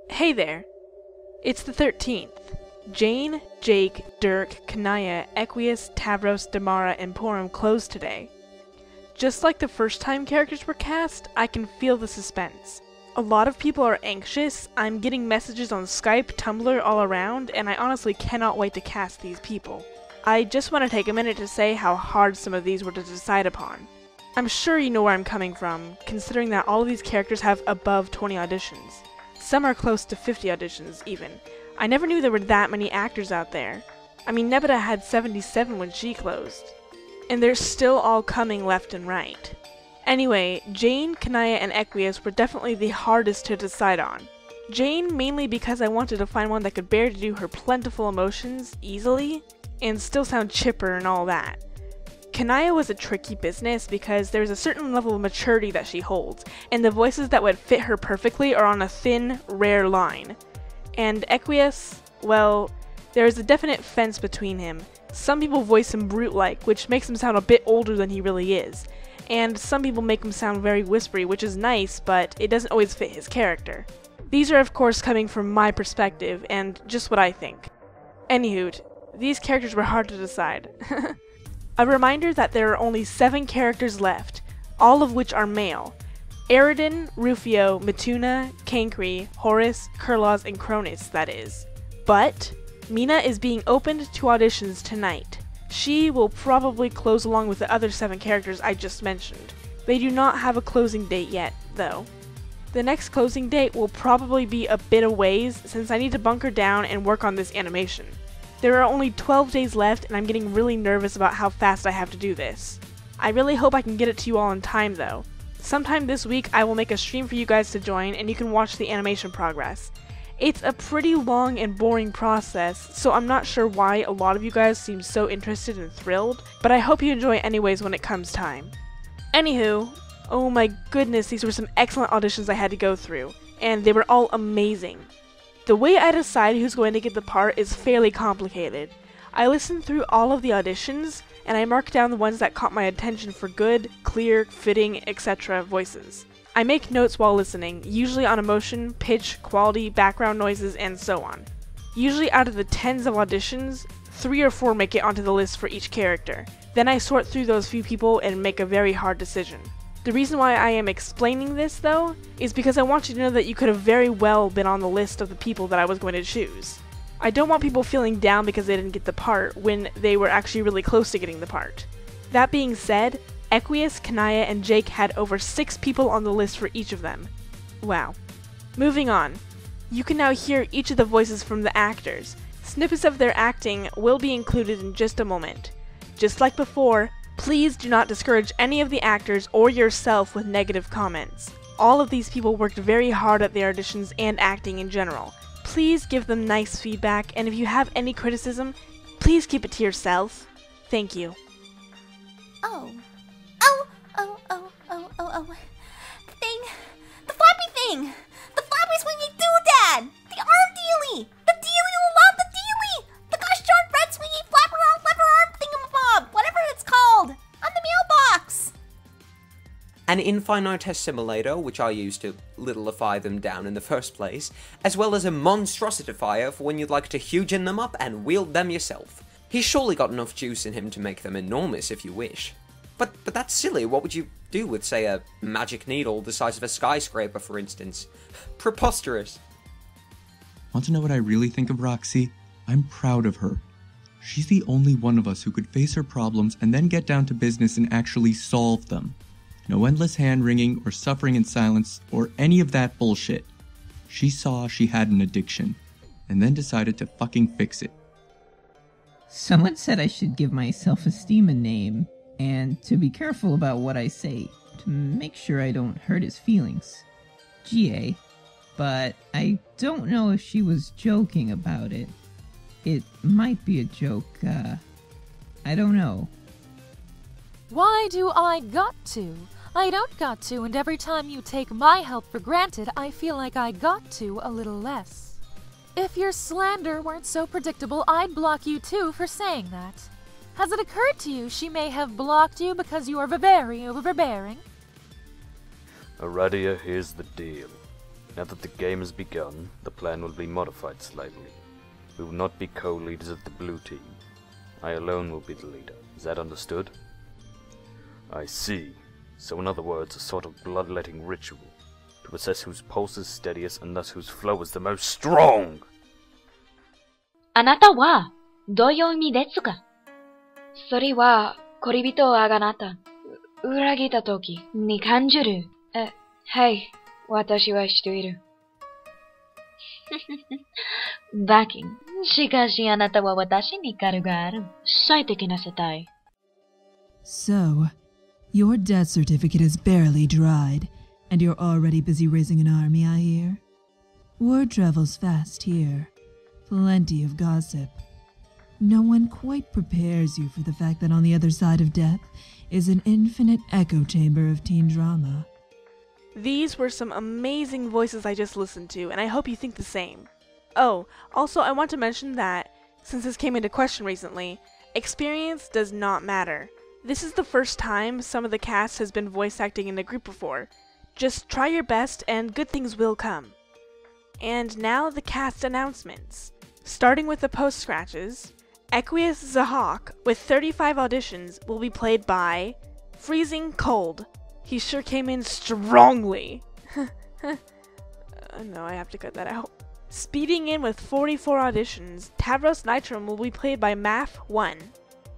Hey there, it's the 13th. Jane, Jake, Dirk, Kanaya, Equius, Tavros, Damara, and Porum closed today. Just like the first time characters were cast, I can feel the suspense. A lot of people are anxious, I'm getting messages on Skype, Tumblr, all around, and I honestly cannot wait to cast these people. I just want to take a minute to say how hard some of these were to decide upon. I'm sure you know where I'm coming from, considering that all of these characters have above 20 auditions. Some are close to 50 auditions, even. I never knew there were that many actors out there. I mean, Nebita had 77 when she closed. And they're still all coming left and right. Anyway, Jane, Kanaya, and Equius were definitely the hardest to decide on. Jane mainly because I wanted to find one that could bear to do her plentiful emotions easily, and still sound chipper and all that. Kanaya was a tricky business because there's a certain level of maturity that she holds, and the voices that would fit her perfectly are on a thin, rare line. And Equius, well, there is a definite fence between him. Some people voice him brute-like, which makes him sound a bit older than he really is, and some people make him sound very whispery, which is nice, but it doesn't always fit his character. These are of course coming from my perspective, and just what I think. Anywho, these characters were hard to decide. A reminder that there are only 7 characters left, all of which are male. Aridin, Rufio, Mituna, Cancri, Horus, Kurlauz, and Cronus, that is. But Mina is being opened to auditions tonight. She will probably close along with the other 7 characters I just mentioned. They do not have a closing date yet, though. The next closing date will probably be a bit a ways since I need to bunker down and work on this animation. There are only 12 days left and I'm getting really nervous about how fast I have to do this. I really hope I can get it to you all in time though. Sometime this week I will make a stream for you guys to join and you can watch the animation progress. It's a pretty long and boring process, so I'm not sure why a lot of you guys seem so interested and thrilled, but I hope you enjoy anyways when it comes time. Anywho, oh my goodness, these were some excellent auditions I had to go through, and they were all amazing. The way I decide who's going to get the part is fairly complicated. I listened through all of the auditions, and I marked down the ones that caught my attention for good, clear, fitting, etc. voices. I make notes while listening, usually on emotion, pitch, quality, background noises, and so on. Usually out of the tens of auditions, 3 or 4 make it onto the list for each character. Then I sort through those few people and make a very hard decision. The reason why I am explaining this, though, is because I want you to know that you could have very well been on the list of the people that I was going to choose. I don't want people feeling down because they didn't get the part when they were actually really close to getting the part. That being said, Equius, Kanaya, and Jake had over 6 people on the list for each of them. Wow. Moving on. You can now hear each of the voices from the actors. Snippets of their acting will be included in just a moment. Just like before, please do not discourage any of the actors or yourself with negative comments. All of these people worked very hard at their auditions and acting in general. Please give them nice feedback, and if you have any criticism, please keep it to yourself. Thank you. Oh. The thing. The flappy thing! The flappy swingy doodad! The arm dealy! The dealy love the dealy! The gosh darn red swingy flapper arm lever arm thingamabob! Whatever it's called! On the mailbox! An infinite simulator, which I use to littlify them down in the first place, as well as a monstrositifier for when you'd like to hugen them up and wield them yourself. He's surely got enough juice in him to make them enormous if you wish. But that's silly. What would you do with, say, a magic needle the size of a skyscraper, for instance? Preposterous. Want to know what I really think of Roxy? I'm proud of her. She's the only one of us who could face her problems and then get down to business and actually solve them. No endless hand-wringing or suffering in silence or any of that bullshit. She saw she had an addiction and then decided to fucking fix it. Someone said I should give my self-esteem a name, and to be careful about what I say, to make sure I don't hurt his feelings. GA. But I don't know if she was joking about it. It might be a joke, I don't know. Why do I got to? I don't got to, and every time you take my help for granted, I feel like I got to a little less. If your slander weren't so predictable, I'd block you too for saying that. Has it occurred to you she may have blocked you because you are very overbearing? Aradia, here's the deal. Now that the game has begun, the plan will be modified slightly. We will not be co-leaders of the blue team. I alone will be the leader. Is that understood? I see. So in other words, a sort of bloodletting ritual to assess whose pulse is steadiest and thus whose flow is the most strong! あなたはどういう意味ですか？それは恋人をあなた、裏切った時に感じる。はい、私は知っている。バキン、しかしあなたは私に彼がある。最適な世帯。So, your death certificate is barely dried, and you're already busy raising an army, I hear? Word travels fast here. Plenty of gossip. No one quite prepares you for the fact that on the other side of death is an infinite echo chamber of teen drama. These were some amazing voices I just listened to, and I hope you think the same. Oh, also I want to mention that, since this came into question recently, experience does not matter. This is the first time some of the cast has been voice acting in a group before. Just try your best and good things will come. And now the cast announcements. Starting with the post-scratches, Equius Zahawk, with 35 auditions, will be played by Freezing Cold. He sure came in strongly. No, I have to cut that out. Speeding in with 44 auditions, Tavros Nitrum will be played by Maf1.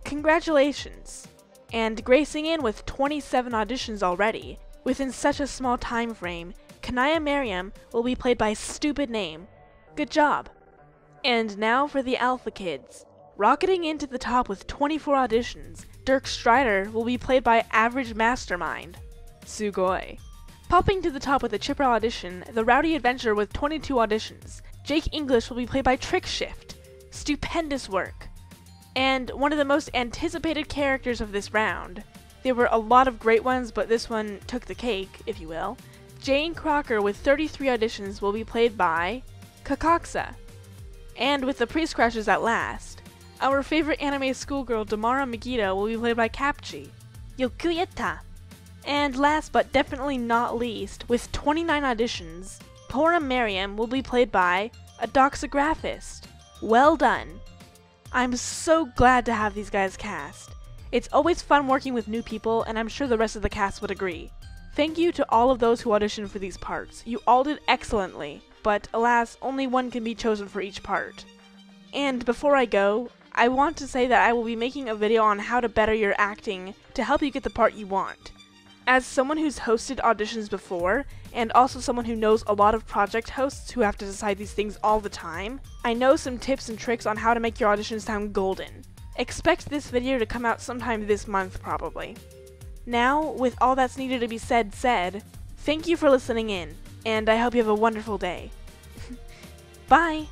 Congratulations! And gracing in with 27 auditions already, within such a small time frame, Kanaya Mariam will be played by Stupid Name. Good job! And now for the Alpha Kids. Rocketing into the top with 24 auditions, Dirk Strider will be played by Average Mastermind. Sugoi. Popping to the top with a chipper audition, The Rowdy Adventure with 22 auditions, Jake English will be played by Trickshift. Stupendous work. And one of the most anticipated characters of this round. There were a lot of great ones, but this one took the cake, if you will. Jane Crocker with 33 auditions will be played by Kakaksa. And with the pre-scratches at last, our favorite anime schoolgirl Damara Megiddo will be played by Capchi. Yokuyeta! And last but definitely not least, with 29 auditions, Pora Mariam will be played by a Doxographist. Well done! I'm so glad to have these guys cast. It's always fun working with new people, and I'm sure the rest of the cast would agree. Thank you to all of those who auditioned for these parts. You all did excellently, but alas, only one can be chosen for each part. And before I go, I want to say that I will be making a video on how to better your acting to help you get the part you want. As someone who's hosted auditions before, and also someone who knows a lot of project hosts who have to decide these things all the time, I know some tips and tricks on how to make your auditions sound golden. Expect this video to come out sometime this month probably. Now, with all that's needed to be said, thank you for listening in, and I hope you have a wonderful day. Bye!